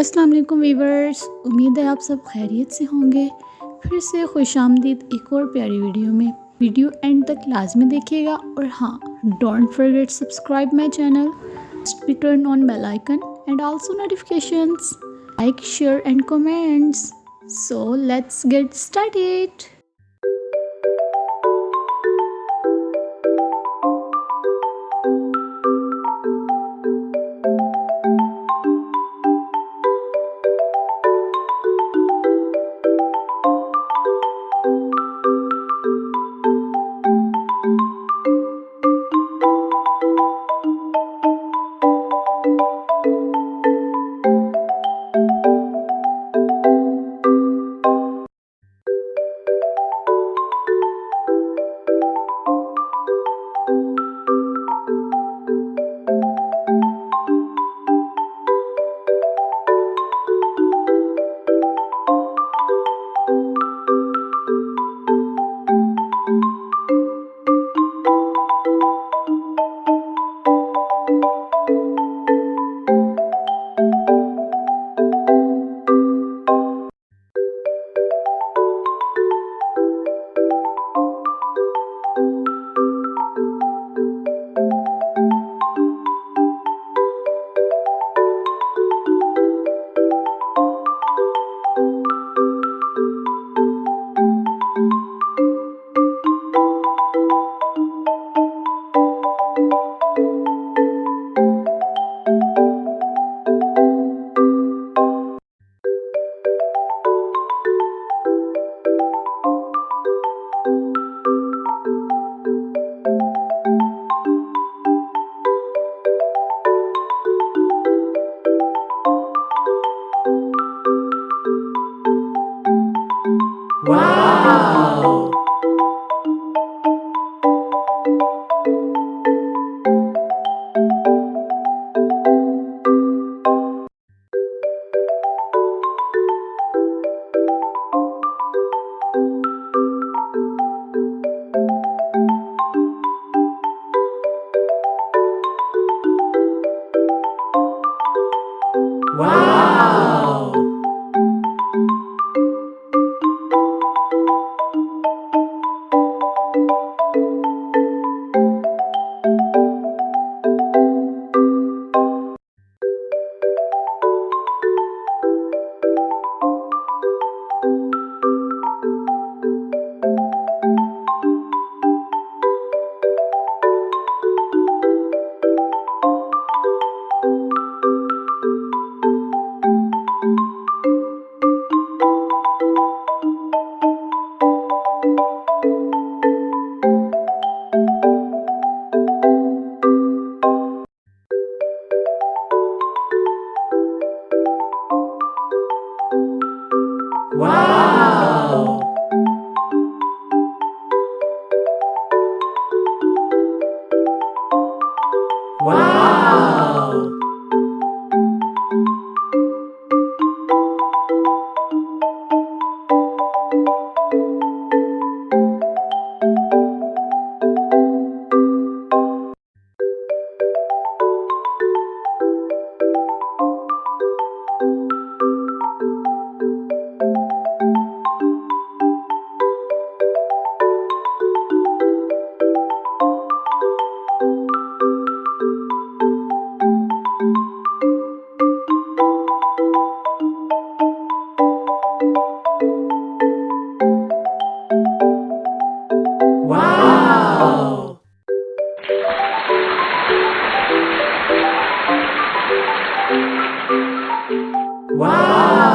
अस्सलाम वालेकुम वीवर्स, उम्मीद है आप सब खैरियत से होंगे। फिर से खुशामदीद एक और प्यारी वीडियो में। वीडियो एंड तक लाजमी देखिएगा और हाँ, don't forget subscribe my channel, be turn on bell icon and also notifications, like share and comments. So let's get started. Wow! Wow! Wow! Wow! Wow! Wow!